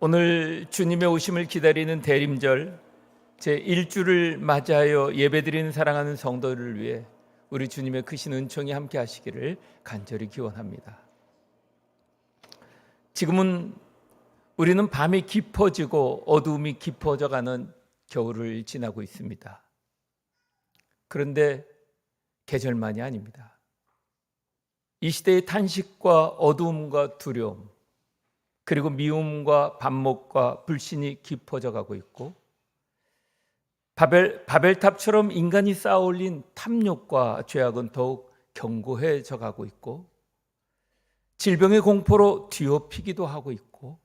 오늘 주님의 오심을 기다리는 대림절 제1주를 맞이하여 예배드리는 사랑하는 성도들을 위해 우리 주님의 크신 은총이 함께 하시기를 간절히 기원합니다. 지금은 우리는 밤이 깊어지고 어두움이 깊어져가는 겨울을 지나고 있습니다. 그런데 계절만이 아닙니다. 이 시대의 탄식과 어두움과 두려움, 그리고 미움과 반목과 불신이 깊어져 가고 있고, 바벨탑처럼 인간이 쌓아올린 탐욕과 죄악은 더욱 견고해져 가고 있고, 질병의 공포로 뒤엎이기도 하고 있고,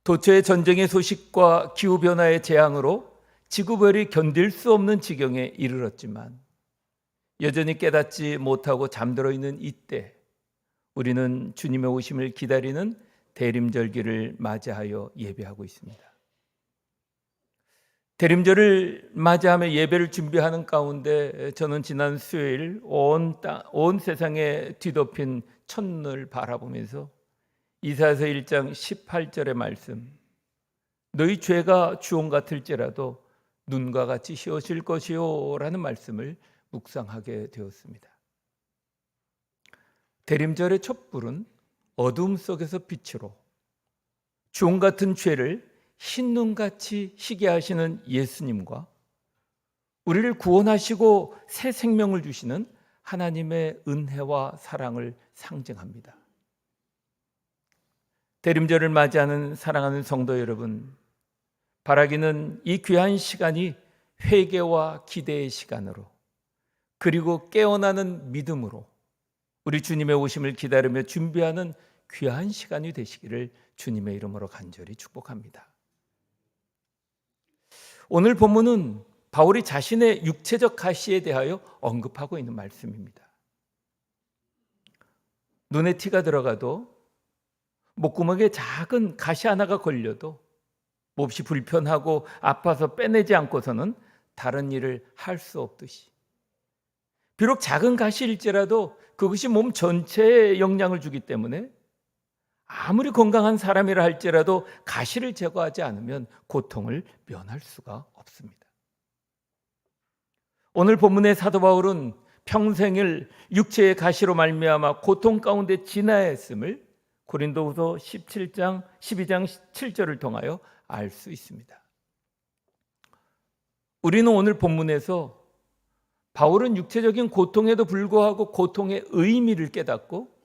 도처의 전쟁의 소식과 기후변화의 재앙으로 지구별이 견딜 수 없는 지경에 이르렀지만, 여전히 깨닫지 못하고 잠들어 있는 이때 우리는 주님의 오심을 기다리는 대림절기를 맞이하여 예배하고 있습니다. 대림절을 맞이하며 예배를 준비하는 가운데 저는 지난 수요일 온 세상에 뒤덮인 첫눈을 바라보면서 이사야서 1장 18절의 말씀, 너희 죄가 주홍 같을지라도 눈과 같이 휘어질 것이요 라는 말씀을 묵상하게 되었습니다. 대림절의 촛불은 어둠 속에서 빛으로, 주홍 같은 죄를 흰눈같이 희게 하시는 예수님과 우리를 구원하시고 새 생명을 주시는 하나님의 은혜와 사랑을 상징합니다. 대림절을 맞이하는 사랑하는 성도 여러분, 바라기는 이 귀한 시간이 회개와 기대의 시간으로, 그리고 깨어나는 믿음으로 우리 주님의 오심을 기다리며 준비하는 귀한 시간이 되시기를 주님의 이름으로 간절히 축복합니다. 오늘 본문은 바울이 자신의 육체적 가시에 대하여 언급하고 있는 말씀입니다. 눈에 티가 들어가도, 목구멍에 작은 가시 하나가 걸려도 몹시 불편하고 아파서 빼내지 않고서는 다른 일을 할 수 없듯이, 비록 작은 가시일지라도 그것이 몸 전체에 영향을 주기 때문에 아무리 건강한 사람이라 할지라도 가시를 제거하지 않으면 고통을 면할 수가 없습니다. 오늘 본문의 사도 바울은 평생을 육체의 가시로 말미암아 고통 가운데 지나야 했음을 고린도후서 12장 7절을 통하여 알 수 있습니다. 우리는 오늘 본문에서 바울은 육체적인 고통에도 불구하고 고통의 의미를 깨닫고,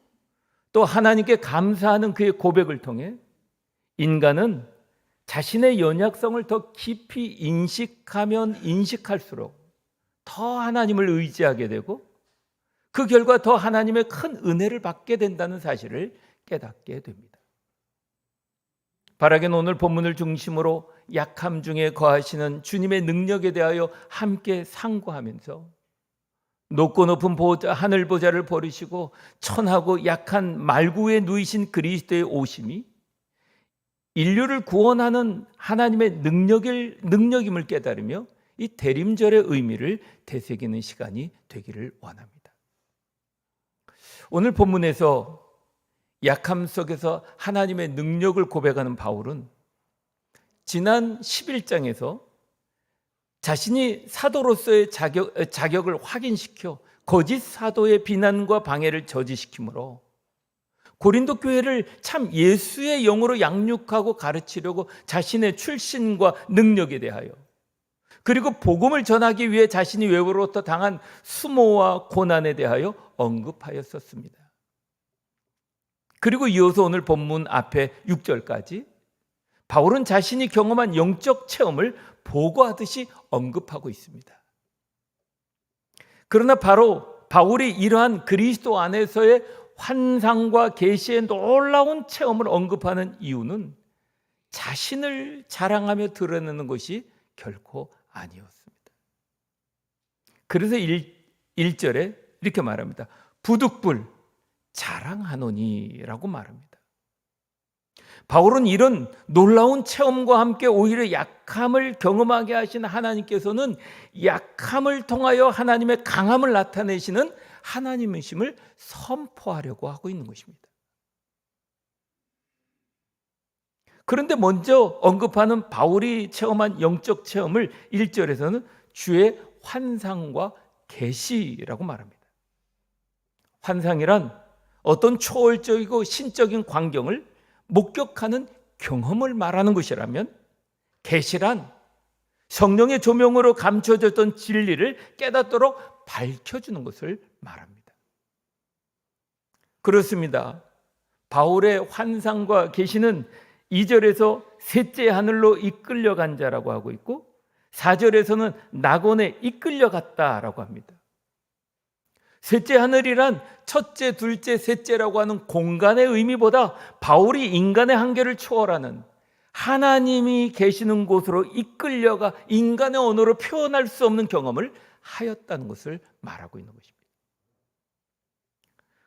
또 하나님께 감사하는 그의 고백을 통해 인간은 자신의 연약성을 더 깊이 인식하면 인식할수록 더 하나님을 의지하게 되고, 그 결과 더 하나님의 큰 은혜를 받게 된다는 사실을 깨닫게 됩니다. 바라기는 오늘 본문을 중심으로 약함 중에 거하시는 주님의 능력에 대하여 함께 상고하면서 높고 높은 하늘 보좌를 버리시고 천하고 약한 말구에 누이신 그리스도의 오심이 인류를 구원하는 하나님의 능력임을 깨달으며 이 대림절의 의미를 되새기는 시간이 되기를 원합니다. 오늘 본문에서 약함 속에서 하나님의 능력을 고백하는 바울은 지난 11장에서 자신이 사도로서의 자격을 확인시켜 거짓 사도의 비난과 방해를 저지시키므로 고린도 교회를 참 예수의 영으로 양육하고 가르치려고 자신의 출신과 능력에 대하여, 그리고 복음을 전하기 위해 자신이 외부로부터 당한 수모와 고난에 대하여 언급하였었습니다. 그리고 이어서 오늘 본문 앞에 6절까지 바울은 자신이 경험한 영적 체험을 보고하듯이 언급하고 있습니다. 그러나 바로 바울이 이러한 그리스도 안에서의 환상과 계시의 놀라운 체험을 언급하는 이유는 자신을 자랑하며 드러내는 것이 결코 아니었습니다. 그래서 1절에 이렇게 말합니다. 부득불 자랑하노니라고 말합니다. 바울은 이런 놀라운 체험과 함께 오히려 약함을 경험하게 하신 하나님께서는 약함을 통하여 하나님의 강함을 나타내시는 하나님이심을 선포하려고 하고 있는 것입니다. 그런데 먼저 언급하는 바울이 체험한 영적 체험을 1절에서는 주의 환상과 계시라고 말합니다. 환상이란 어떤 초월적이고 신적인 광경을 목격하는 경험을 말하는 것이라면, 계시란 성령의 조명으로 감춰졌던 진리를 깨닫도록 밝혀주는 것을 말합니다. 그렇습니다. 바울의 환상과 계시는 2절에서 셋째 하늘로 이끌려간 자라고 하고 있고, 4절에서는 낙원에 이끌려갔다라고 합니다. 셋째 하늘이란 첫째, 둘째, 셋째라고 하는 공간의 의미보다 바울이 인간의 한계를 초월하는 하나님이 계시는 곳으로 이끌려가 인간의 언어로 표현할 수 없는 경험을 하였다는 것을 말하고 있는 것입니다.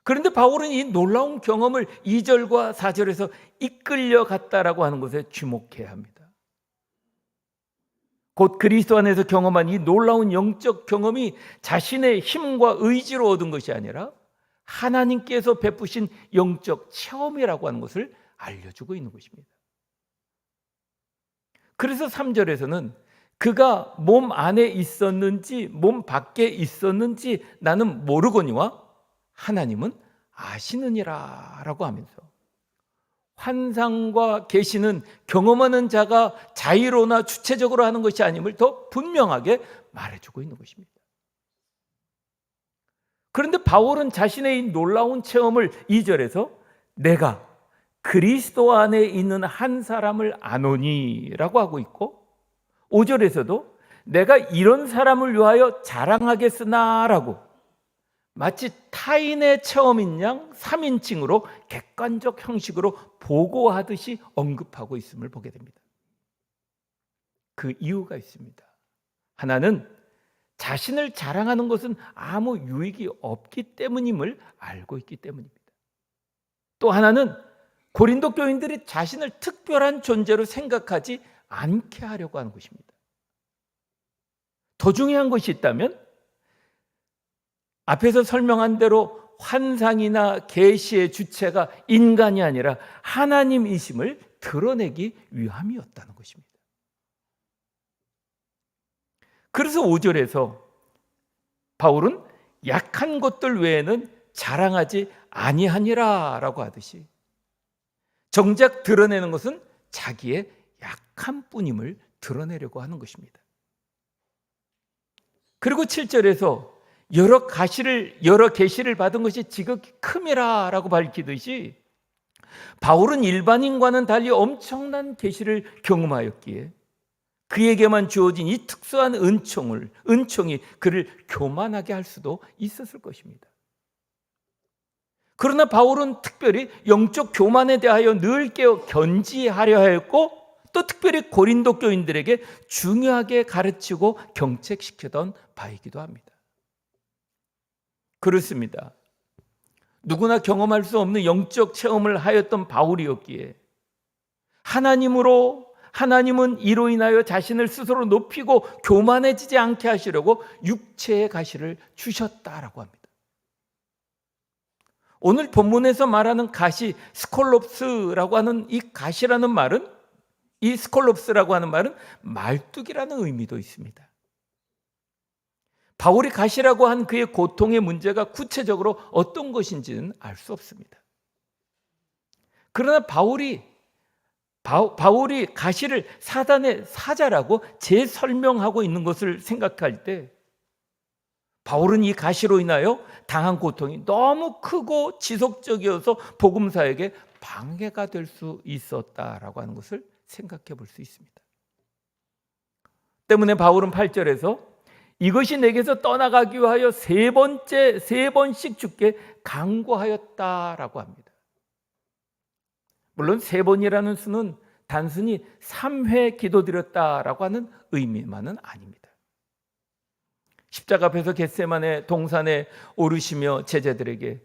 그런데 바울은 이 놀라운 경험을 2절과 4절에서 이끌려갔다라고 하는 것에 주목해야 합니다. 곧 그리스도 안에서 경험한 이 놀라운 영적 경험이 자신의 힘과 의지로 얻은 것이 아니라 하나님께서 베푸신 영적 체험이라고 하는 것을 알려주고 있는 것입니다. 그래서 3절에서는 그가 몸 안에 있었는지 몸 밖에 있었는지 나는 모르거니와 하나님은 아시느니라 라고 하면서 환상과 계시는 경험하는 자가 자의로나 주체적으로 하는 것이 아님을 더 분명하게 말해주고 있는 것입니다. 그런데 바울은 자신의 이 놀라운 체험을 2절에서 내가 그리스도 안에 있는 한 사람을 아노니 라고 하고 있고, 5절에서도 내가 이런 사람을 위하여 자랑하겠으나 라고 마치 타인의 체험인 양 3인칭으로 객관적 형식으로 보고하듯이 언급하고 있음을 보게 됩니다. 그 이유가 있습니다. 하나는 자신을 자랑하는 것은 아무 유익이 없기 때문임을 알고 있기 때문입니다. 또 하나는 고린도 교인들이 자신을 특별한 존재로 생각하지 않게 하려고 하는 것입니다. 더 중요한 것이 있다면 앞에서 설명한 대로 환상이나 계시의 주체가 인간이 아니라 하나님이심을 드러내기 위함이었다는 것입니다. 그래서 5절에서 바울은 약한 것들 외에는 자랑하지 아니하니라 라고 하듯이 정작 드러내는 것은 자기의 약한 뿐임을 드러내려고 하는 것입니다. 그리고 7절에서 여러 계시를 받은 것이 지극히 큼이라 라고 밝히듯이 바울은 일반인과는 달리 엄청난 계시를 경험하였기에 그에게만 주어진 이 특수한 은총이 그를 교만하게 할 수도 있었을 것입니다. 그러나 바울은 특별히 영적 교만에 대하여 늘 깨어 견지하려 하였고, 또 특별히 고린도 교인들에게 중요하게 가르치고 경책시키던 바이기도 합니다. 그렇습니다. 누구나 경험할 수 없는 영적 체험을 하였던 바울이었기에 하나님은 이로 인하여 자신을 스스로 높이고 교만해지지 않게 하시려고 육체의 가시를 주셨다라고 합니다. 오늘 본문에서 말하는 가시, 스콜롭스라고 하는 이 가시라는 말은, 이 스콜롭스라고 하는 말은 말뚝이라는 의미도 있습니다. 바울이 가시라고 한 그의 고통의 문제가 구체적으로 어떤 것인지는 알 수 없습니다. 그러나 바울이 가시를 사단의 사자라고 재설명하고 있는 것을 생각할 때 바울은 이 가시로 인하여 당한 고통이 너무 크고 지속적이어서 복음사에게 방해가 될 수 있었다라고 하는 것을 생각해 볼 수 있습니다. 때문에 바울은 8절에서 이것이 내게서 떠나가기 위하여 세 번씩 주께 간구하였다라고 합니다. 물론 세 번이라는 수는 단순히 3회 기도드렸다라고 하는 의미만은 아닙니다. 십자가 앞에서 겟세마네 동산에 오르시며 제자들에게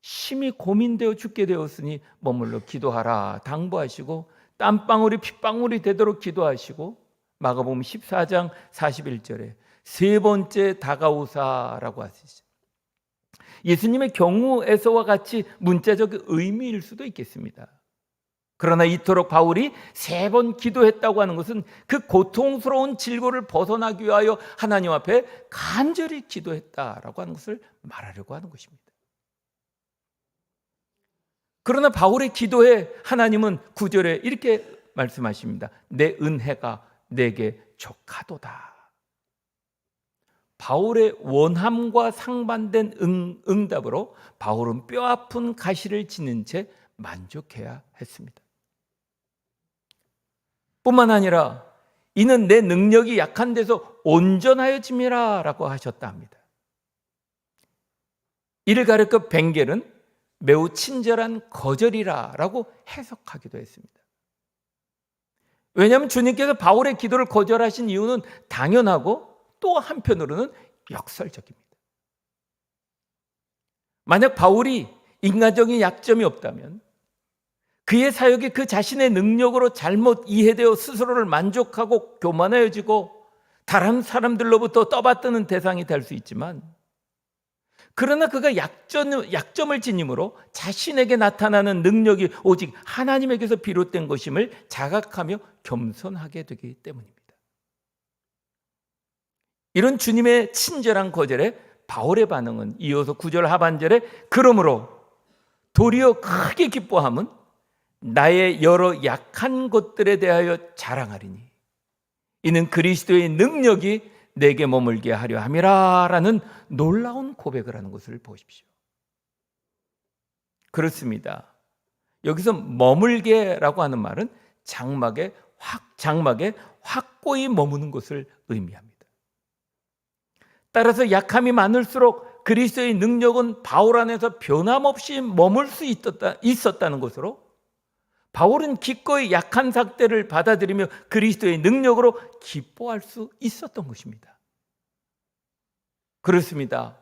심히 고민되어 죽게 되었으니 머물러 기도하라 당부하시고 땀방울이 핏방울이 되도록 기도하시고 마가복음 14장 41절에 세 번째 다가오사라고 하시죠. 예수님의 경우에서와 같이 문자적 의미일 수도 있겠습니다. 그러나 이토록 바울이 3번 기도했다고 하는 것은 그 고통스러운 질고를 벗어나기 위하여 하나님 앞에 간절히 기도했다라고 하는 것을 말하려고 하는 것입니다. 그러나 바울의 기도에 하나님은 9절에 이렇게 말씀하십니다. 내 은혜가 내게 족하도다. 바울의 원함과 상반된 응답으로 바울은 뼈아픈 가시를 지닌 채 만족해야 했습니다. 뿐만 아니라 이는 내 능력이 약한 데서 온전하여짐이라 라고 하셨다 합니다. 이를 가르쳐 벵겔은 매우 친절한 거절이라 라고 해석하기도 했습니다. 왜냐하면 주님께서 바울의 기도를 거절하신 이유는 당연하고 또 한편으로는 역설적입니다. 만약 바울이 인간적인 약점이 없다면 그의 사역이 그 자신의 능력으로 잘못 이해되어 스스로를 만족하고 교만해지고 다른 사람들로부터 떠받드는 대상이 될 수 있지만, 그러나 그가 약점을 지님으로 자신에게 나타나는 능력이 오직 하나님에게서 비롯된 것임을 자각하며 겸손하게 되기 때문입니다. 이런 주님의 친절한 거절에 바울의 반응은 이어서 9절 하반절에 그러므로 도리어 크게 기뻐함은 나의 여러 약한 것들에 대하여 자랑하리니 이는 그리스도의 능력이 내게 머물게 하려 함이라 라는 놀라운 고백을 하는 것을 보십시오. 그렇습니다. 여기서 머물게라고 하는 말은 장막에 확고히 머무는 것을 의미합니다. 따라서 약함이 많을수록 그리스도의 능력은 바울 안에서 변함없이 머물 수 있었다는 것으로 바울은 기꺼이 약한 상태를 받아들이며 그리스도의 능력으로 기뻐할 수 있었던 것입니다. 그렇습니다.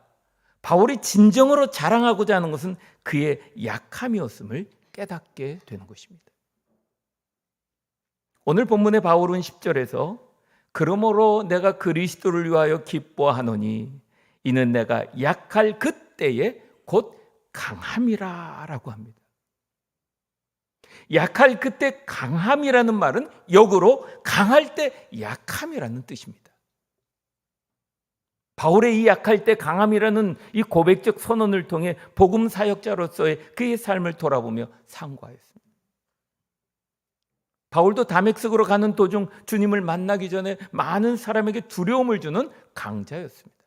바울이 진정으로 자랑하고자 하는 것은 그의 약함이었음을 깨닫게 되는 것입니다. 오늘 본문의 바울은 10절에서 그러므로 내가 그리스도를 위하여 기뻐하노니 이는 내가 약할 그때에 곧 강함이라 라고 합니다. 약할 그때 강함이라는 말은 역으로 강할 때 약함이라는 뜻입니다. 바울의 이 약할 때 강함이라는 이 고백적 선언을 통해 복음 사역자로서의 그의 삶을 돌아보며 상고하였습니다. 바울도 다메섹으로 가는 도중 주님을 만나기 전에 많은 사람에게 두려움을 주는 강자였습니다.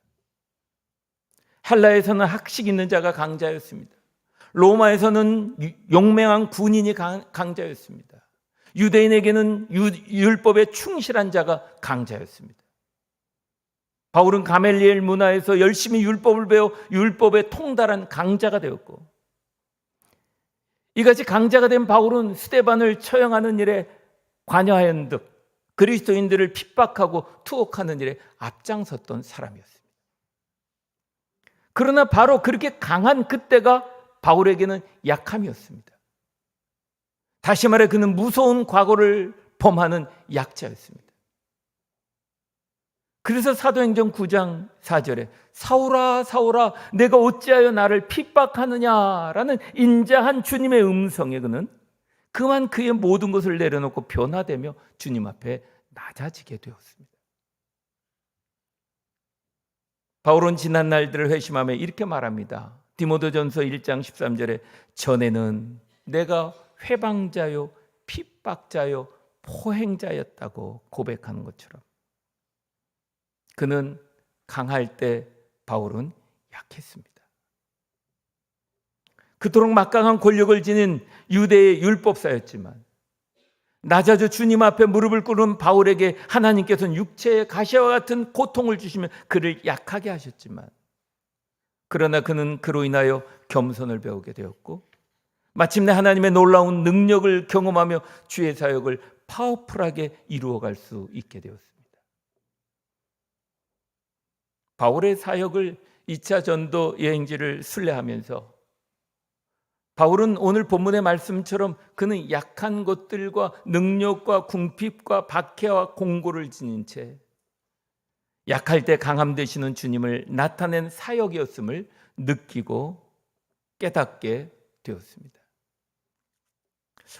헬라에서는 학식 있는 자가 강자였습니다. 로마에서는 용맹한 군인이 강자였습니다. 유대인에게는 율법에 충실한 자가 강자였습니다. 바울은 가멜리엘 문화에서 열심히 율법을 배워 율법에 통달한 강자가 되었고, 이같이 강자가 된 바울은 스데반을 처형하는 일에 관여하였는 듯 그리스도인들을 핍박하고 투옥하는 일에 앞장섰던 사람이었습니다. 그러나 바로 그렇게 강한 그때가 바울에게는 약함이었습니다. 다시 말해 그는 무서운 과거를 범하는 약자였습니다. 그래서 사도행전 9장 4절에 사울아 사울아 내가 어찌하여 나를 핍박하느냐라는 인자한 주님의 음성에 그는 그만 그의 모든 것을 내려놓고 변화되며 주님 앞에 낮아지게 되었습니다. 바울은 지난 날들을 회심하며 이렇게 말합니다. 디모데전서 1장 13절에 전에는 내가 회방자요 핍박자요 포행자였다고 고백하는 것처럼 그는 강할 때 바울은 약했습니다. 그토록 막강한 권력을 지닌 유대의 율법사였지만 낮아져 주님 앞에 무릎을 꿇은 바울에게 하나님께서는 육체의 가시와 같은 고통을 주시며 그를 약하게 하셨지만, 그러나 그는 그로 인하여 겸손을 배우게 되었고 마침내 하나님의 놀라운 능력을 경험하며 주의 사역을 파워풀하게 이루어갈 수 있게 되었습니다. 바울의 사역을 2차 전도 여행지를 순례하면서 바울은 오늘 본문의 말씀처럼 그는 약한 것들과 능력과 궁핍과 박해와 공고를 지닌 채 약할 때 강함 되시는 주님을 나타낸 사역이었음을 느끼고 깨닫게 되었습니다.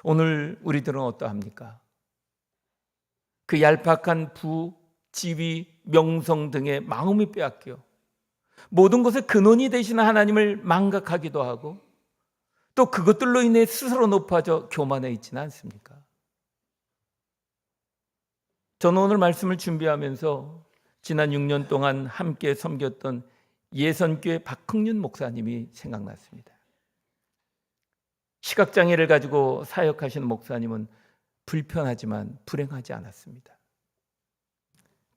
오늘 우리들은 어떠합니까? 그 얄팍한 부, 지위, 명성 등의 마음이 빼앗겨 모든 것의 근원이 되시는 하나님을 망각하기도 하고 또 그것들로 인해 스스로 높아져 교만해 있지는 않습니까? 저는 오늘 말씀을 준비하면서 지난 6년 동안 함께 섬겼던 예선교회 박흥윤 목사님이 생각났습니다. 시각장애를 가지고 사역하시는 목사님은 불편하지만 불행하지 않았습니다.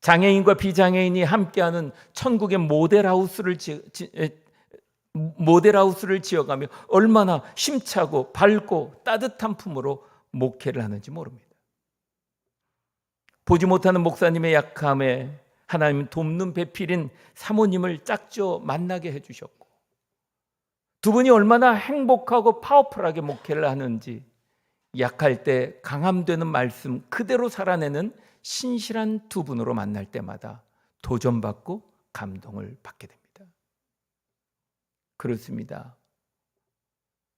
장애인과 비장애인이 함께하는 천국의 모델하우스를 지어가며 얼마나 힘차고 밝고 따뜻한 품으로 목회를 하는지 모릅니다. 보지 못하는 목사님의 약함에 하나님 돕는 배필인 사모님을 짝지어 만나게 해주셨고 두 분이 얼마나 행복하고 파워풀하게 목회를 하는지 약할 때 강함되는 말씀 그대로 살아내는 신실한 두 분으로 만날 때마다 도전받고 감동을 받게 됩니다. 그렇습니다.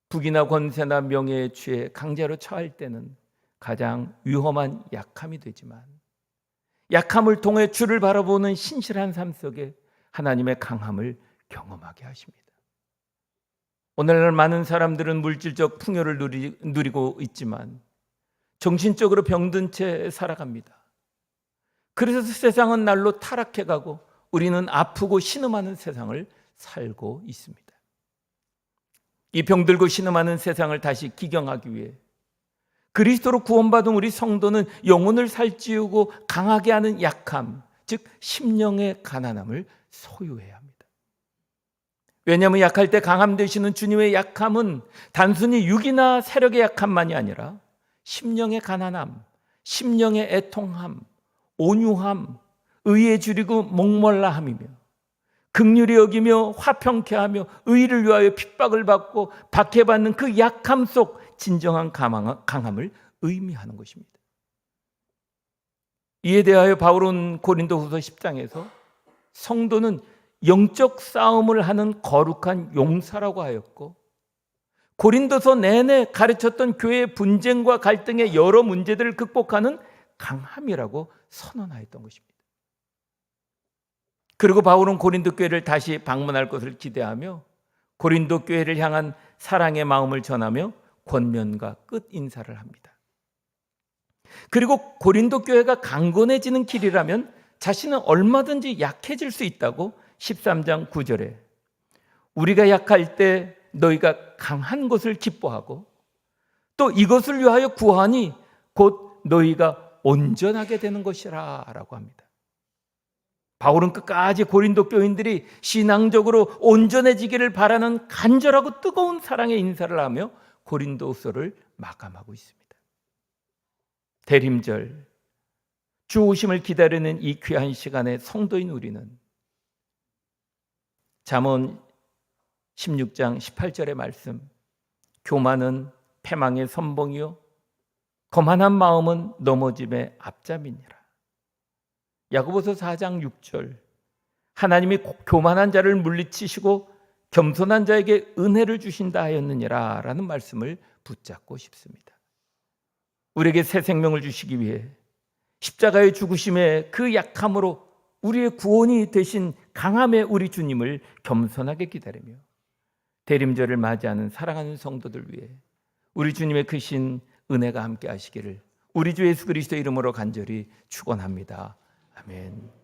부귀나 권세나 명예에 취해 강제로 처할 때는 가장 위험한 약함이 되지만 약함을 통해 주를 바라보는 신실한 삶 속에 하나님의 강함을 경험하게 하십니다. 오늘날 많은 사람들은 물질적 풍요를 누리고 있지만 정신적으로 병든 채 살아갑니다. 그래서 세상은 날로 타락해가고 우리는 아프고 신음하는 세상을 살고 있습니다. 이 병들고 신음하는 세상을 다시 기경하기 위해 그리스도로 구원받은 우리 성도는 영혼을 살찌우고 강하게 하는 약함, 즉 심령의 가난함을 소유해야 합니다. 왜냐하면 약할 때 강함 되시는 주님의 약함은 단순히 육이나 세력의 약함만이 아니라 심령의 가난함, 심령의 애통함, 온유함, 의에 줄이고 목말라함이며 긍휼히 여기며 화평케 하며 의를 위하여 핍박을 받고 박해받는 그 약함 속 진정한 강함을 의미하는 것입니다. 이에 대하여 바울은 고린도후서 10장에서 성도는 영적 싸움을 하는 거룩한 용사라고 하였고 고린도서 내내 가르쳤던 교회의 분쟁과 갈등의 여러 문제들을 극복하는 강함이라고 선언하였던 것입니다. 그리고 바울은 고린도 교회를 다시 방문할 것을 기대하며 고린도 교회를 향한 사랑의 마음을 전하며 권면과 끝 인사를 합니다. 그리고 고린도 교회가 강건해지는 길이라면 자신은 얼마든지 약해질 수 있다고 13장 9절에 우리가 약할 때 너희가 강한 것을 기뻐하고 또 이것을 위하여 구하니 곧 너희가 온전하게 되는 것이라 라고 합니다. 바울은 끝까지 고린도 교인들이 신앙적으로 온전해지기를 바라는 간절하고 뜨거운 사랑의 인사를 하며 고린도서를 마감하고 있습니다. 대림절, 주 오심을 기다리는 이 귀한 시간에 성도인 우리는 잠언 16장 18절의 말씀, 교만은 패망의 선봉이요 거만한 마음은 넘어짐의 앞잡이니라. 야고보서 4장 6절, 하나님이 교만한 자를 물리치시고 겸손한 자에게 은혜를 주신다 하였느니라 라는 말씀을 붙잡고 싶습니다. 우리에게 새 생명을 주시기 위해 십자가의 죽으심의 그 약함으로 우리의 구원이 되신 강함의 우리 주님을 겸손하게 기다리며 대림절을 맞이하는 사랑하는 성도들 위해 우리 주님의 크신 은혜가 함께 하시기를 우리 주 예수 그리스도의 이름으로 간절히 축원합니다. 아멘.